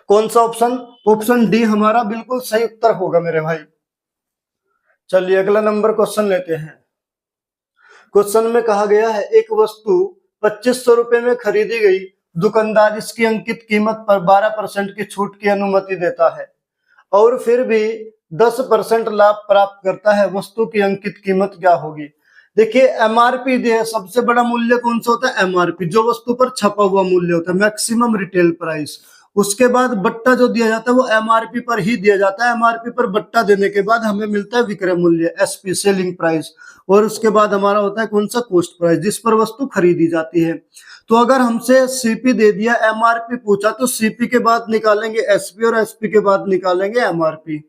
कौन सा ऑप्शन, ऑप्शन डी हमारा बिल्कुल सही उत्तर होगा मेरे भाई। चलिए अगला नंबर क्वेश्चन लेते हैं। क्वेश्चन में कहा गया है एक वस्तु 2500 रुपए में खरीदी गई, दुकानदार इसकी अंकित कीमत पर 12% की छूट की अनुमति देता है और फिर भी 10% लाभ प्राप्त करता है। वस्तु की अंकित कीमत क्या होगी। देखिए एमआरपी दिया, सबसे बड़ा मूल्य कौन सा होता है, एमआरपी, जो वस्तु पर छपा हुआ मूल्य होता है, मैक्सिमम रिटेल प्राइस। उसके बाद बट्टा जो दिया जाता है वो एमआरपी पर ही दिया जाता है। एमआरपी पर बट्टा देने के बाद हमें मिलता है विक्रय मूल्य, एसपी, सेलिंग प्राइस। और उसके बाद हमारा होता है कौन सा, कॉस्ट प्राइस, जिस पर वस्तु खरीदी जाती है। तो अगर हमसे सीपी दे दिया, एमआरपी पूछा, तो सीपी के बाद निकालेंगे एसपी और एसपी के बाद निकालेंगे एमआरपी।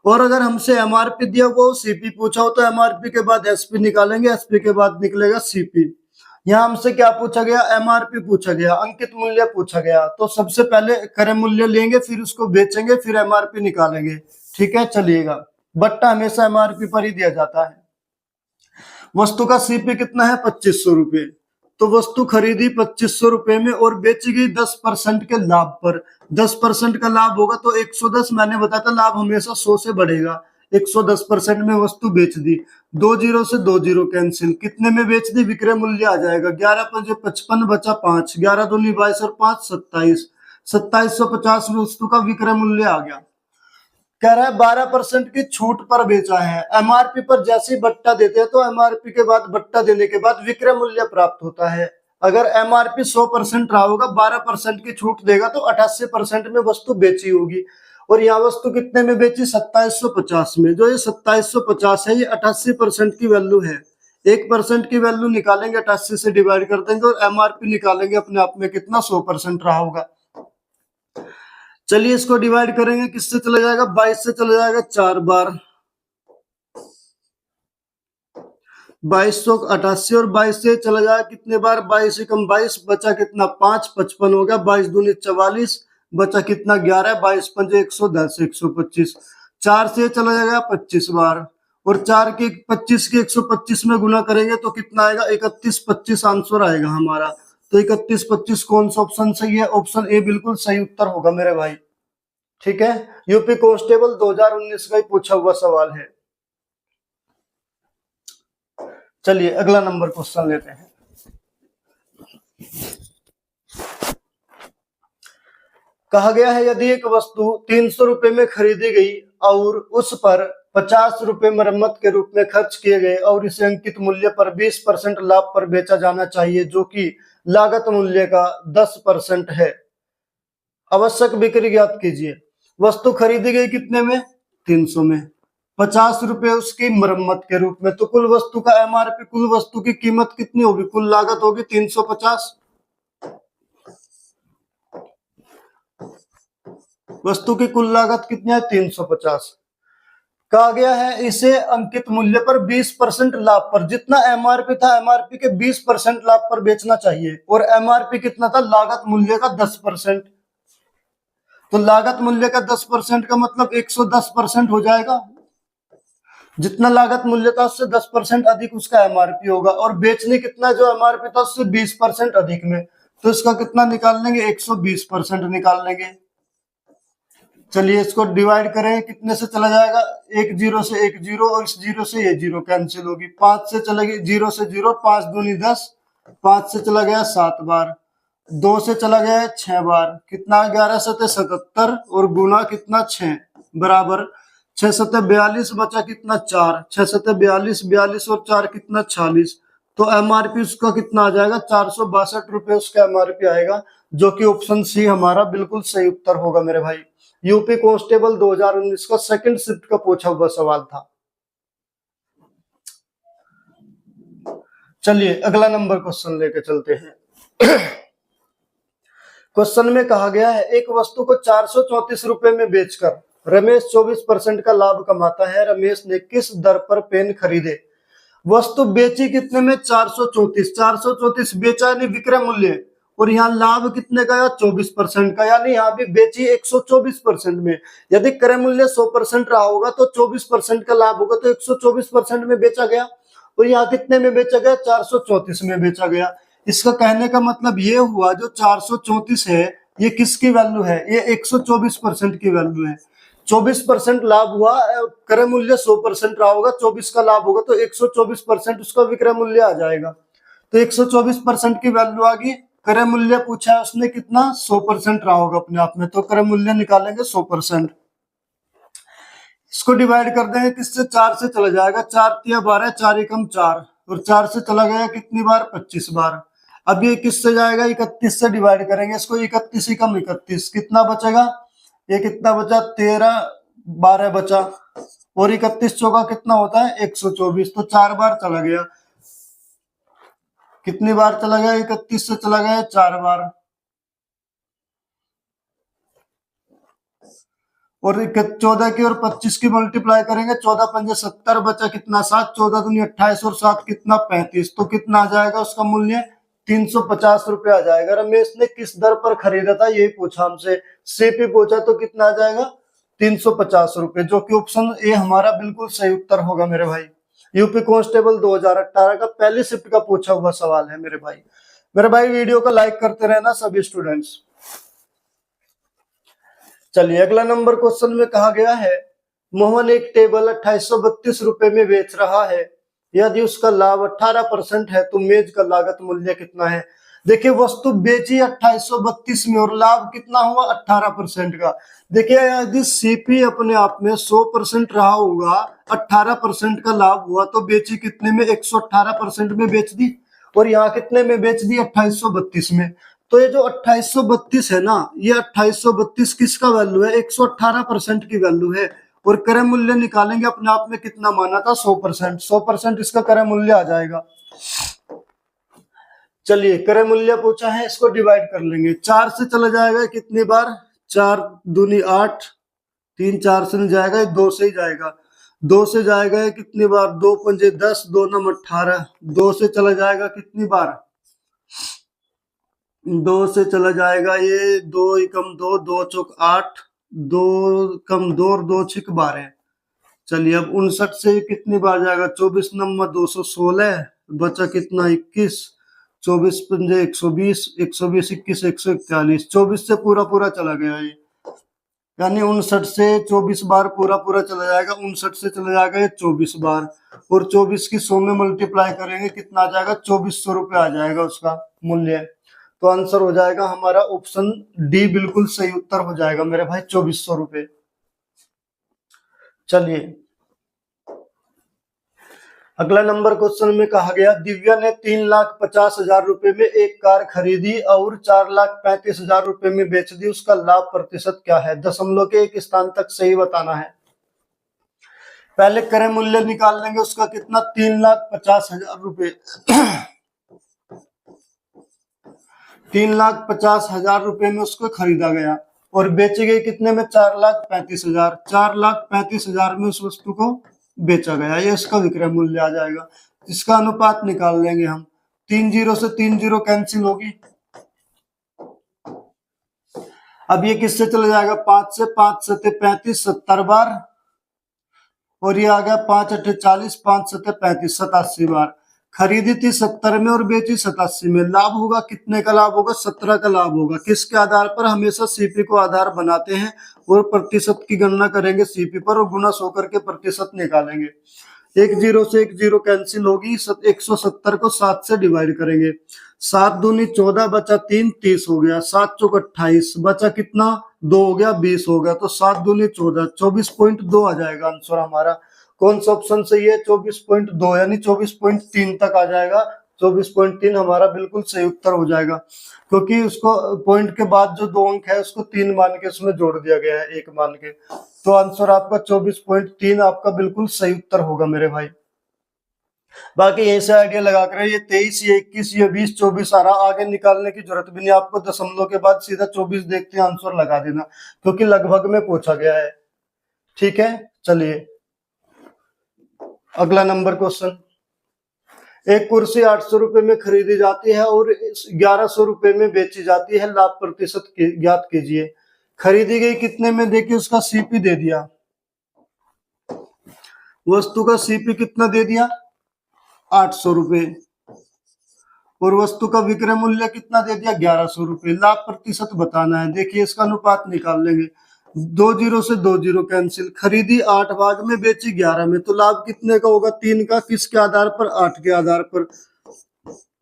और अगर हमसे एमआरपी दिया वो सीपी पूछा हो तो एमआरपी के बाद एसपी निकालेंगे, एसपी के बाद निकलेगा सीपी। यहाँ हमसे क्या पूछा गया, एमआरपी पूछा गया, अंकित मूल्य पूछा गया। तो सबसे पहले क्रय मूल्य लेंगे, फिर उसको बेचेंगे, फिर एमआरपी निकालेंगे। ठीक है, चलिएगा। बट्टा हमेशा एमआरपी पर ही दिया जाता है। वस्तु का सीपी कितना है, 2500 रुपए। तो वस्तु खरीदी 2500 रुपए में और बेची गई 10% के लाभ पर। 10% का लाभ होगा तो 110, मैंने बताया था लाभ हमेशा 100 से बढ़ेगा। 110% में वस्तु बेच दी, दो जीरो से दो जीरो कैंसिल, कितने में बेच दी, विक्रय मूल्य आ जाएगा 11×5 = 55 बचा 5, 11×2 = 22 और 5 = 27, 2750 में वस्तु का विक्रय मूल्य आ गया। कह रहा है 12% की छूट पर बेचा है। एमआरपी पर जैसे ही बट्टा देते हैं तो एमआरपी के बाद बट्टा देने के बाद विक्रय मूल्य प्राप्त होता है। अगर एमआरपी 100% रहा होगा, 12% की छूट देगा तो 88% में वस्तु बेची होगी। और यहाँ वस्तु कितने में बेची, 2750 में। जो ये 2750 है ये 88% की वैल्यू है। 1% की वैल्यू निकालेंगे, 88 से डिवाइड कर देंगे और एमआरपी निकालेंगे अपने आप में कितना, 100% रहा होगा। चलिए इसको डिवाइड करेंगे, किससे चला जाएगा, 22 से चला जाएगा 4 बार, 2288, और 22 से चला जाएगा कितने बार, 22 कम 22 बचा कितना 5, 55 हो गया, 22×2 = 44 बचा कितना 11, 22×5 = 110, 125। 4 से चला जाएगा 25 बार, और 4 के 25 के 125 में गुना करेंगे तो कितना आएगा, 31, 25 आंसर आएगा हमारा। तो 31, 25 कौन सा ऑप्शन सही है, ऑप्शन ए बिल्कुल सही उत्तर होगा मेरे भाई। ठीक है, यूपी कांस्टेबल 2019 का ही पूछा हुआ सवाल है। चलिए अगला नंबर क्वेश्चन लेते हैं। कहा गया है यदि एक वस्तु 300 रुपए में खरीदी गई और उस पर 50 रुपए मरम्मत के रूप में खर्च किए गए और इसे अंकित मूल्य पर 20% लाभ पर बेचा जाना चाहिए, जो कि लागत मूल्य का 10% है। आवश्यक बिक्री ज्ञात कीजिए। वस्तु खरीदी गई कितने में, 300 में, 50 रुपए उसकी मरम्मत के रूप में, तो कुल वस्तु का एमआरपी, कुल वस्तु की कीमत कितनी होगी, कुल लागत होगी 350। वस्तु की कुल लागत कितनी है, 350। कहा गया है इसे अंकित मूल्य पर 20% लाभ पर, जितना एमआरपी था एमआरपी के 20% लाभ पर बेचना चाहिए, और एमआरपी कितना था, लागत मूल्य का 10%। तो लागत मूल्य का 10% का मतलब 110% हो जाएगा। जितना लागत मूल्य था उससे 10% अधिक उसका एमआरपी होगा, और बेचने कितना जो एमआरपी था उससे 20% अधिक में, तो इसका कितना निकाल लेंगे, 120% निकाल लेंगे। चलिए इसको डिवाइड करें, कितने से चला जाएगा, एक जीरो से एक जीरो, और इस जीरो से ये जीरो कैंसिल होगी, 5 से चला गया, जीरो से जीरो, 5×2 = 10, 5 से चला गया 7 बार, 2 से चला गया 6 बार, कितना 11×7 = 77, और गुना कितना 6 बराबर 6×7 = 42 बचा कितना 4, 6×7 = 42, 42 और 4 कितना 46। तो एमआरपी उसका कितना आ जाएगा, 462 रुपए उसका एमआरपी आएगा, जो कि ऑप्शन सी हमारा बिल्कुल सही उत्तर होगा मेरे भाई। यूपी कांस्टेबल 2019 का सेकंड शिफ्ट का पूछा हुआ सवाल था। चलिए अगला नंबर क्वेश्चन लेके चलते हैं। क्वेश्चन में कहा गया है एक वस्तु को 434 रुपए में बेचकर रमेश 24% का लाभ कमाता है। रमेश ने किस दर पर पेन खरीदे। वस्तु बेची कितने में, 434, 434 बेचा यानी विक्रय मूल्य, और यहाँ लाभ कितने का, 24% का, यानी यहाँ भी बेची 124% में। यदि क्रय मूल्य 100% रहा होगा तो 24% का लाभ होगा, तो 124% में बेचा गया, और यहाँ कितने में बेचा गया, 434 में बेचा गया। इसका कहने का मतलब ये हुआ जो 434 है ये किसकी वैल्यू है, ये 124% की वैल्यू है। 24% लाभ हुआ, क्रय मूल्य 100% रहा होगा, 24 का लाभ होगा, तो 124% उसका विक्रय मूल्य आ जाएगा। तो 124% की वैल्यू आ गई। क्रय मूल्य पूछा है उसने कितना, 100% रहा होगा अपने आप में, तो क्रय मूल्य निकालेंगे 100%। इसको डिवाइड कर देंगे किससे, 4 से चला जाएगा, 4×3 = 12, 4×1 = 4, और 4 से चला गया कितनी बार, 25 बार। अब ये किससे जाएगा, 31 से डिवाइड करेंगे इसको, 31 = 31, कितना बचेगा, ये कितना बचा, 13, 12 बचा, और 31 चौका कितना होता है, 124, तो 4 बार चला गया। कितनी बार चला गया, 31 से चला गया 4 बार, और 14 की और 25 की मल्टीप्लाई करेंगे, 14×5 = 70 बचा कितना 7, 14×2 = 28, और 7 कितना 35, तो कितना आ जाएगा उसका मूल्य, 350 रुपए आ जाएगा। रमेश ने किस दर पर खरीदा था यही पूछा हमसे, सीपी पूछा, तो कितना आ जाएगा, 350 रुपए, जो कि ऑप्शन ए हमारा बिल्कुल सही उत्तर होगा मेरे भाई। यूपी कांस्टेबल 2018 का पहली शिफ्ट का पूछा हुआ सवाल है मेरे भाई। मेरे भाई वीडियो को लाइक करते रहना सभी स्टूडेंट्स। चलिए अगला नंबर क्वेश्चन में कहा गया है मोहन एक टेबल 2832 रुपए में बेच रहा है। यदि उसका लाभ 18% है तो मेज का लागत मूल्य कितना है। देखिए वस्तु बेची 2832 में और लाभ कितना हुआ 18% का। देखिए यदि सीपी अपने आप में 100% रहा होगा, 18% का लाभ हुआ तो बेची कितने में 118% में बेच दी, और यहाँ कितने में बेच दी 2832 में। तो ये जो 2832 है ना, ये 2832 किसका वैल्यू है 118% की वैल्यू है। और क्रय मूल्य निकालेंगे अपने आप में कितना माना था 100%, 100% इसका क्रय मूल्य आ जाएगा। चलिए क्रय मूल्य पूछा है, इसको डिवाइड कर लेंगे। 4 से चला जाएगा कितनी बार, 4 दूनी 8, 3 4 से नहीं जाएगा, 2 से ही जाएगा। 2 से जाएगा कितनी बार, 2 पंजे 10, 2 नम 18। 2 से चला जाएगा कितनी बार, 2 से चला जाएगा ये 2 एकम 2, 2 चौक 8, 2 कम 2 और 2 छिक 12। चलिए अब 59 से कितनी बार जाएगा, 24 नंबर 216, बचा कितना 21, 24 पंजे 120, 120 21 141, 24 से पूरा पूरा चला गया ये, यानी 59 से 24 बार पूरा पूरा चला जाएगा। 59 से चला जाएगा ये 24 बार, और 24 की 100 में मल्टीप्लाई करेंगे कितना आ जाएगा 2400 रुपये आ जाएगा उसका मूल्य। तो आंसर हो जाएगा हमारा ऑप्शन डी, बिल्कुल सही उत्तर हो जाएगा मेरे भाई 2400 रुपये। चलिए अगला नंबर क्वेश्चन में कहा गया दिव्या ने 3,50,000 रुपए में एक कार खरीदी और 4,35,000 रुपए में बेच दी, उसका लाभ प्रतिशत क्या है। दशमलव के एक स्थान तक सही बताना है। पहले क्रय मूल्य निकाल लेंगे उसका कितना 3,50,000 रुपए 3,50,000 रुपए में उसको खरीदा गया और बेचे गए कितने में 4,35,000। 4,35,000 में उस वस्तु को बेचा गया, ये इसका विक्रय मूल्य आ जाएगा। इसका अनुपात निकाल लेंगे हम, 3 जीरो से 3 जीरो कैंसिल होगी। अब ये किससे चला जाएगा 5 से, 5 सते 35 70 बार, और ये आ गया 5 अठे 40, 5 सते 35 87 बार। खरीदी थी 70 में और बेची 87 में, लाभ होगा कितने का लाभ होगा 17 का लाभ होगा। किसके आधार पर, हमेशा सीपी को आधार बनाते हैं और प्रतिशत की गणना करेंगे सीपी पर और गुना 100 करके प्रतिशत निकालेंगे। 1 जीरो से 1 जीरो कैंसिल होगी, 170 को 7 से डिवाइड करेंगे। 7 दूनी 14, बचा 3 30 हो गया, 7 चौक 28, बचा कितना 2 हो गया 20 हो गया, तो 7 दूनी 14, 24.2 आ जाएगा आंसर हमारा। कौन सा ऑप्शन सही है 24.2, यानी 24.3 तक आ जाएगा। 24.3 हमारा बिल्कुल सही उत्तर हो जाएगा, क्योंकि उसको पॉइंट के बाद जो 2 अंक है उसको 3 मान के उसमें जोड़ दिया गया है 1 मान के। तो आंसर आपका 24.3 आपका बिल्कुल सही उत्तर होगा मेरे भाई। बाकी यहीं से आइडिया लगा कर ये 23, ये 21, ये 20, 24 आ रहा, आगे निकालने की जरूरत भी नहीं आपको। दशमलव के बाद सीधा 24 देखते हैं आंसर लगा देना, क्योंकि लगभग में पूछा गया है। ठीक है, चलिए अगला नंबर क्वेश्चन। एक कुर्सी 800 रुपए में खरीदी जाती है और 1100 रुपए में बेची जाती है, लाभ प्रतिशत ज्ञात कीजिए। खरीदी गई कितने में, देखिए उसका सीपी दे दिया, वस्तु का सीपी कितना दे दिया 800 रुपए, और वस्तु का विक्रय मूल्य कितना दे दिया 1100 रुपए। लाभ प्रतिशत बताना है, देखिए इसका अनुपात निकाल लेंगे। 2 जीरो से 2 जीरो कैंसिल, खरीदी 8 भाग में बेची 11 में, तो लाभ कितने का होगा 3 का। किसके आधार पर, 8 के आधार पर।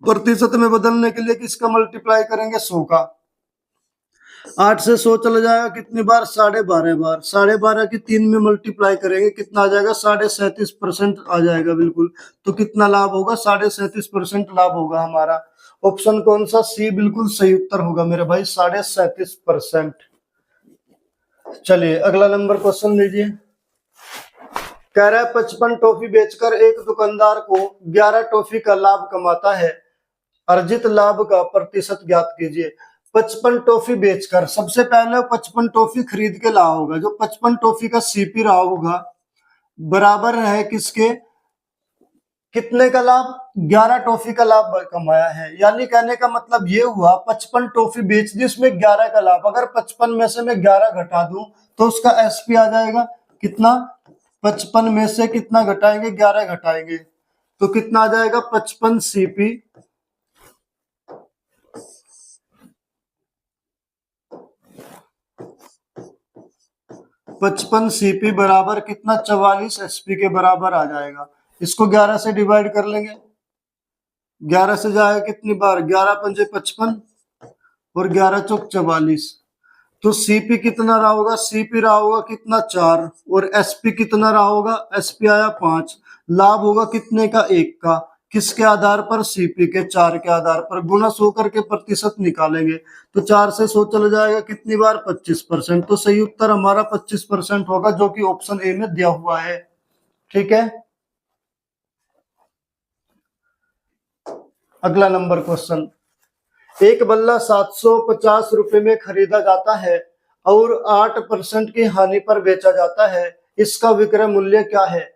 प्रतिशत में बदलने के लिए किसका मल्टीप्लाई करेंगे 100 का। 8 से 100 चला जाएगा कितनी बार 12.5 बार, 12.5 की 3 में मल्टीप्लाई करेंगे कितना आ जाएगा 37.5% आ जाएगा बिल्कुल। तो कितना लाभ होगा 37.5% लाभ होगा हमारा। ऑप्शन कौन सा, सी बिल्कुल सही उत्तर होगा मेरे भाई 37.5%। चलिए अगला नंबर क्वेश्चन लीजिए। कह रहा है 55 टॉफी बेचकर एक दुकानदार को 11 टॉफी का लाभ कमाता है, अर्जित लाभ का प्रतिशत ज्ञात कीजिए। 55 टॉफी बेचकर, सबसे पहले 55 टॉफी खरीद के लाया होगा, जो 55 टॉफी का सीपी रहा होगा बराबर है किसके, कितने का लाभ 11 टॉफी का लाभ कमाया है। यानी कहने का मतलब ये हुआ 55 टॉफी बेच दी, उसमें 11 का लाभ, अगर 55 में से मैं 11 घटा दूं तो उसका एसपी आ जाएगा कितना, 55 में से कितना घटाएंगे 11 घटाएंगे तो कितना आ जाएगा 55 सीपी 55 सीपी बराबर कितना 44 एसपी के बराबर आ जाएगा। इसको 11 से डिवाइड कर लेंगे। 11 से जाएगा कितनी बार, 11 पंजे 55 और 11 चौक 44। तो सीपी कितना रहा होगा, सीपी रहा होगा कितना 4, और एसपी कितना रहा होगा, एसपी आया 5। लाभ होगा कितने का, 1 का। किसके आधार पर, सीपी के 4 के आधार पर। गुणा 100 करके प्रतिशत निकालेंगे तो 4 से 100 चला जाएगा कितनी बार, 25%। तो सही उत्तर हमारा 25% होगा, जो कि ऑप्शन ए में दिया हुआ है। ठीक है, अगला नंबर क्वेश्चन। एक बल्ला 750 रुपए में खरीदा जाता है और 8% की हानि पर बेचा जाता है, इसका विक्रय मूल्य क्या है।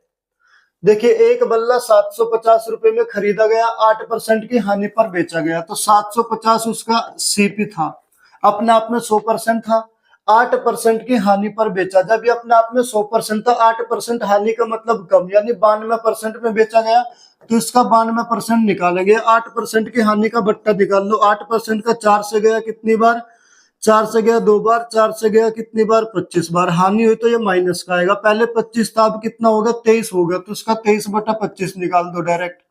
देखिए, एक बल्ला 750 रुपए में खरीदा गया, 8% की हानि पर बेचा गया। तो 750 उसका सीपी था, अपने आप में 100% था। 8% की हानि पर बेचा, जब ये अपने आप में 100% था, 8% हानि का मतलब कम, यानी 92% में बेचा गया, तो इसका 92% निकालेंगे। 8% की हानि का बट्टा निकाल लो। 8% का 4 से गया कितनी बार, 4 से गया 2 बार, 4 से गया कितनी बार, 25 बार। हानि हुई तो ये माइनस का आएगा। पहले 25 था, अब कितना होगा, 23 होगा। तो इसका 23/25 निकाल दो डायरेक्ट।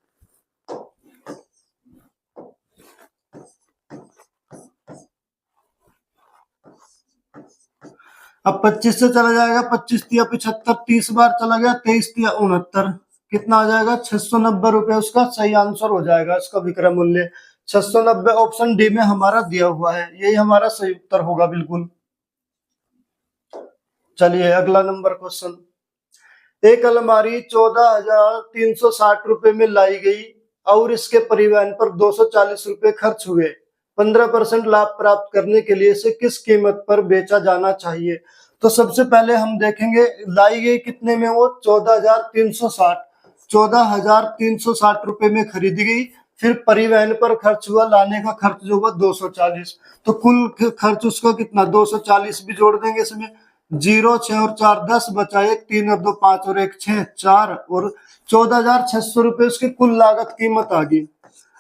अब 25 से चला जाएगा, 25 तिया 75, 30 बार चला गया, 23 तिया 69, कितना आ जाएगा, 690 रुपए उसका सही आंसर हो जाएगा, इसका विक्रय मूल्य 690। ऑप्शन डी में हमारा दिया हुआ है, यही हमारा सही उत्तर होगा बिल्कुल। चलिए अगला नंबर क्वेश्चन। एक अलमारी 14,360 रुपए में लाई गई और इसके परिवहन पर 240 रुपए खर्च हुए। 15% लाभ प्राप्त करने के लिए इसे किस कीमत पर बेचा जाना चाहिए। तो सबसे पहले हम देखेंगे लाई गई कितने में, वो 14,360, 14,360 रुपए में खरीदी गई। फिर परिवहन पर खर्च हुआ, लाने का खर्च जो हुआ 240। तो कुल खर्च उसका कितना, 240 भी जोड़ देंगे इसमें। 0, 6 और 4 10, बचा 1, 3 और 2 5 और 1 6, 4 और 14,600 रुपए उसकी कुल लागत कीमत आ गई।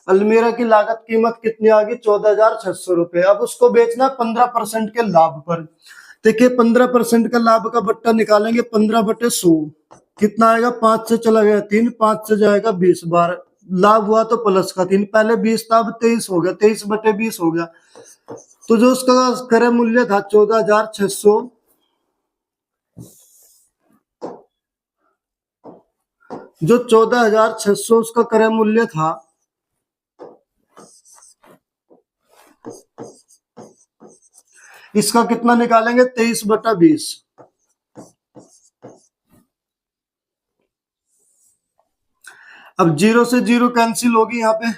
अलमीरा की लागत कीमत कितनी आ गई, 14,600 रुपए। अब उसको बेचना 15% के लाभ पर। देखिए 15% का लाभ का बट्टा निकालेंगे, 15/100 कितना आएगा, 5 से चला गया 3, 5 से जाएगा 20 बार। लाभ हुआ तो प्लस का 3, पहले 20 था अब 23 हो गया, 23/20 हो गया। तो जो उसका क्रय मूल्य था 14,600, जो 14,600 उसका क्रय मूल्य था, इसका कितना निकालेंगे, 23/20। अब 0 से 0 कैंसिल होगी, यहाँ पे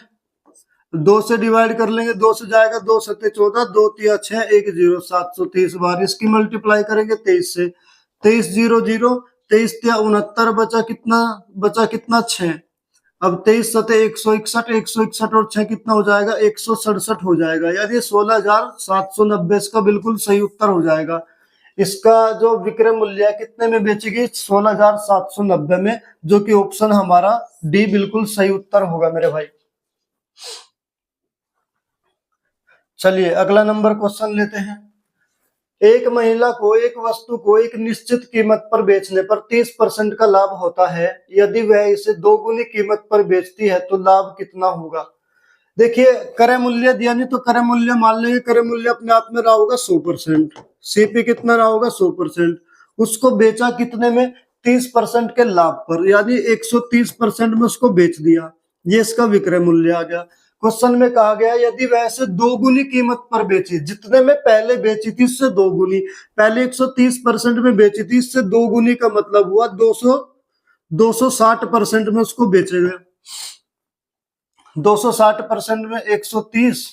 2 से डिवाइड कर लेंगे, 2 से जाएगा 2 7 14, 2 तिया 6, 1 0, 730 बार। इसकी मल्टीप्लाई करेंगे 23 से, 23 0 0, 23 तिया 69, बचा कितना 6। अब 23 सते 161, 161 और 6 कितना हो जाएगा, 167 हो जाएगा, यानी 16,790 इसका बिल्कुल सही उत्तर हो जाएगा। इसका जो विक्रय मूल्य है कितने में बेचेगी, 16,790 में, जो कि ऑप्शन हमारा डी बिल्कुल सही उत्तर होगा मेरे भाई। चलिए अगला नंबर क्वेश्चन लेते हैं। एक महिला को एक वस्तु को एक निश्चित कीमत पर बेचने पर 30% का लाभ होता है। यदि वह इसे 2 गुनी कीमत पर बेचती है तो लाभ कितना होगा। देखिए क्रय मूल्य दिया नहीं, तो क्रय मूल्य मान लेंगे, क्रय मूल्य अपने आप में रहा होगा 100%। सीपी कितना रहा होगा, 100%। उसको बेचा कितने में, 30% के लाभ पर, यानी 130% में उसको बेच दिया। ये इसका विक्रय मूल्य आ गया। क्वेश्चन में कहा गया यदि वह इसे 2 गुनी कीमत पर बेची, जितने में पहले बेची थी उससे 2 गुनी। पहले 130% में बेची थी, इससे 2 गुनी का मतलब हुआ 260% में उसको बेचेगा। 260% में 130,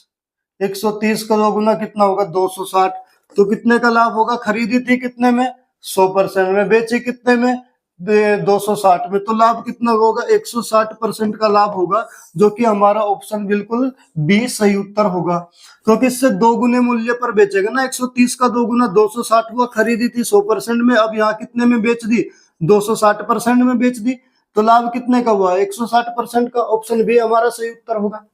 130 का 2 गुना कितना होगा, 260। तो कितने का लाभ होगा, खरीदी थी कितने में, 100% में, बेची कितने में, 260 में। तो लाभ कितना होगा, 160% का लाभ होगा, जो कि हमारा ऑप्शन बिल्कुल बी सही उत्तर होगा। क्योंकि इससे 2 गुने मूल्य पर बेचेगा ना, 130 का 2 गुना 260 हुआ, खरीदी थी 100% में, अब यहाँ कितने में बेच दी, 260% में बेच दी। तो लाभ कितने का हुआ, 160% का। ऑप्शन बी हमारा सही उत्तर होगा।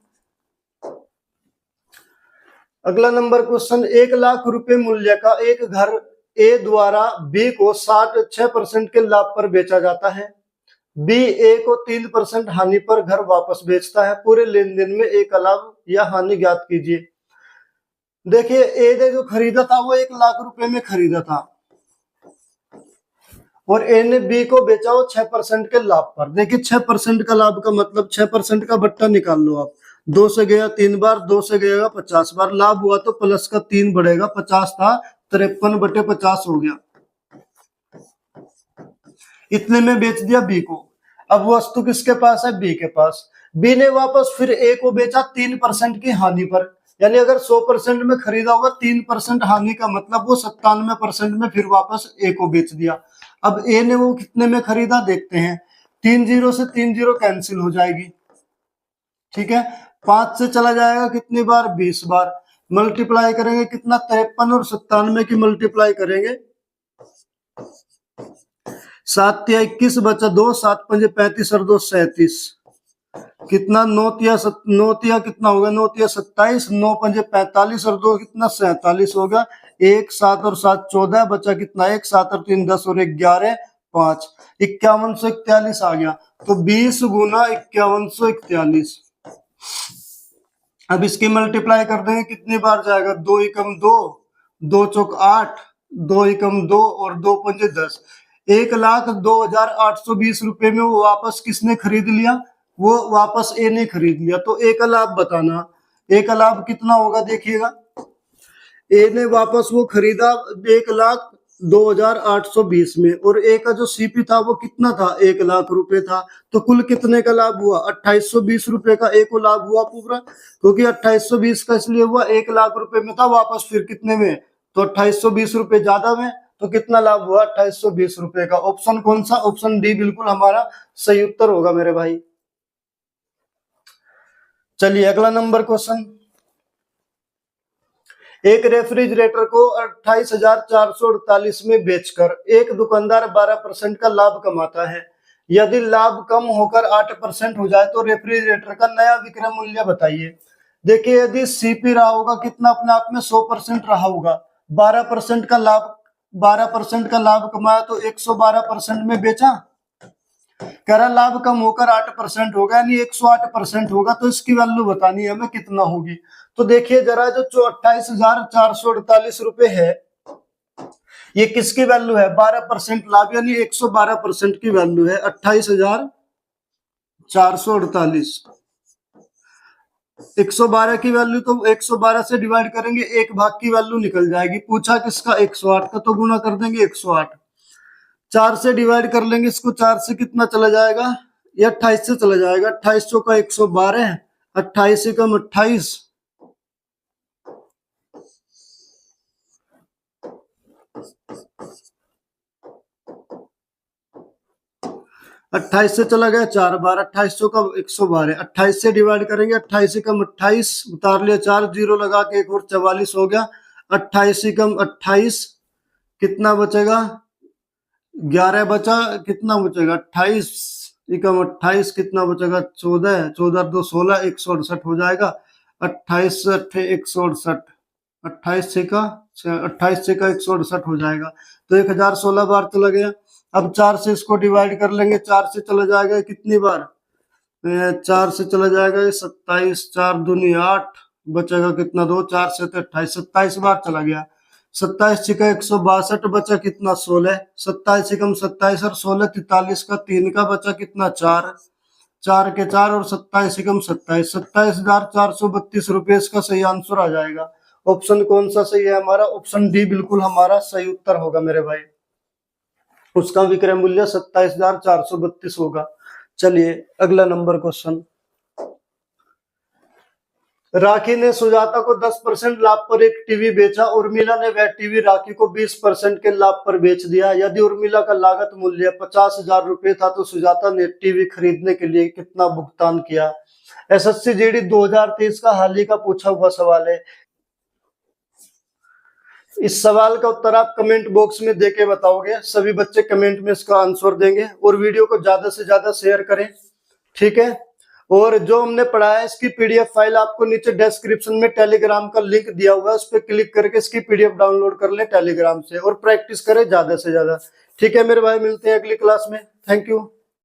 अगला नंबर क्वेश्चन। 1,00,000 रुपए मूल्य का एक घर ए द्वारा बी को 6% के लाभ पर बेचा जाता है। बी ए को 3% हानि पर घर वापस बेचता है। पूरे लेन देन में ए का लाभ या हानि ज्ञात कीजिए। देखिए ए ने जो खरीदा था वो 1 लाख रुपए में खरीदा था और ए ने बी को बेचा वो 6% के लाभ पर। देखिए 6% का लाभ का मतलब 6% का बट्टा निकाल लो आप। 2 से गया 3 बार, 2 से गएगा 50 बार, लाभ हुआ तो प्लस का 3 बढ़ेगा, 50 था 53/50 हो गया। इतने में बेच दिया बी को। अब वस्तु किसके पास है? बी के पास। बी ने वापस फिर ए को बेचा 3% की हानि पर, यानी अगर 100% में खरीदा होगा 3% हानि का मतलब वो 97% में फिर वापस ए को बेच दिया। अब ए ने वो कितने में खरीदा देखते हैं। 3 जीरो से 3 जीरो कैंसिल हो जाएगी, ठीक है। 5 से चला जाएगा कितनी बार? 20 बार। मल्टीप्लाई करेंगे कितना? 53 और 97 की मल्टीप्लाई करेंगे, 7 तिया 21 बचा 2, 7 पंजे 35 और 2 37, कितना? 9 तिया कितना होगा? 9 तिया 27, 9 पंजे 45 और 2 कितना? 47 होगा। 1 7 और 7 14 बचा कितना? 1 7 और 3 10 और 1 11 5, 5141 आ गया। तो 20 गुना 5141। अब इसकी मल्टीप्लाई कर देंगे, कितनी बार जाएगा? 2 एकम 2, 2 चौक 8, 2 एकम 2 और 2 पंजे 10। 1,02,820 रुपए में वो वापस किसने खरीद लिया? वो वापस ए ने खरीद लिया। तो ए का लाभ बताना। ए का लाभ कितना होगा देखिएगा। ए ने वापस वो खरीदा 1,02,820 में और ए का जो सीपी था वो कितना था? 1 लाख रुपए था। तो कुल कितने का लाभ हुआ? 2820 रुपए का ए को लाभ हुआ पूरा, क्योंकि 2820 का इसलिए हुआ 1 लाख रुपए में था, वापस फिर कितने में? तो 2820 रुपए ज्यादा में। तो कितना लाभ हुआ? 2820 रुपए का। ऑप्शन कौन सा? ऑप्शन डी बिल्कुल हमारा सही उत्तर होगा मेरे भाई। चलिए अगला नंबर क्वेश्चन। एक रेफ्रिजरेटर को 28,448 में बेचकर एक दुकानदार 12% का लाभ कमाता है। यदि लाभ कम होकर 8% हो जाए तो रेफ्रिजरेटर का नया विक्रय मूल्य बताइए। देखिए यदि सीपी रहा होगा कितना? अपने आप में 100% रहा होगा। 12% का लाभ, 12% का लाभ कमाया तो 112% में बेचा। कह रहा लाभ कम होकर 8% होगा, यानी 108% होगा। तो इसकी वैल्यू बतानी है हमें कितना होगी। तो देखिए जरा जो 28,448 रुपए है, ये किसकी वैल्यू है? 12% लाभ, यानी 112% की वैल्यू है 28,448। 112 की वैल्यू तो 112 से डिवाइड करेंगे, 1 भाग की वैल्यू निकल जाएगी। पूछा किसका? 108 का, तो गुना कर देंगे 108। 4 से डिवाइड कर लेंगे इसको, 4 से कितना चला जाएगा? ये 28 से चला जाएगा। 28 चौका 112, 28 से कम 28, 28 से चला गया 4 बार, 28 चौका 112, 28 से डिवाइड करेंगे, 28 से कम 28, उतार लिया 4, 0 लगा के एक और 44 हो गया। 28 से कम 28, कितना बचेगा? 11 बचा, कितना बचेगा? 28 एकम 28, कितना बचेगा? 14, 14 2 16, 168 हो जाएगा। 28 से 168, 28 से का 168 हो जाएगा। तो 1016 बार चला गया। अब 4 से इसको डिवाइड कर लेंगे, 4 से चला जाएगा कितनी बार? 4 से चला जाएगा 27, 4 दूनी 8, बचेगा कितना? 2, 4 से 28, 27 बार चला गया। 27 छिका 162 बचा कितना? 16, 27 छिकम 27 और 16 43 का 3 का बचा कितना? 4, 4 के 4 और 27 छिकम 27, 27,432 रुपये इसका सही आंसर आ जाएगा। ऑप्शन कौन सा सही है हमारा? ऑप्शन डी बिल्कुल हमारा सही उत्तर होगा मेरे भाई। उसका विक्रय मूल्य 27,432 होगा। चलिए अगला नंबर क्वेश्चन। राखी ने सुजाता को 10% लाभ पर एक टीवी बेचा। उर्मिला ने वह टीवी राखी को 20% के लाभ पर बेच दिया। यदि उर्मिला का लागत मूल्य 50,000 रुपए था तो सुजाता ने टीवी खरीदने के लिए कितना भुगतान किया? एसएससी जीडी 2023 का हाल ही का पूछा हुआ सवाल है। इस सवाल का उत्तर आप कमेंट बॉक्स में देके बताओगे। सभी बच्चे कमेंट में इसका आंसर देंगे और वीडियो को ज्यादा से ज्यादा शेयर करें, ठीक है। और जो हमने पढ़ा है इसकी पीडीएफ फाइल आपको नीचे डिस्क्रिप्शन में टेलीग्राम का लिंक दिया हुआ है, उस पर क्लिक करके इसकी पीडीएफ डाउनलोड कर ले टेलीग्राम से और प्रैक्टिस करें ज्यादा से ज्यादा, ठीक है मेरे भाई। मिलते हैं अगली क्लास में। Thank you.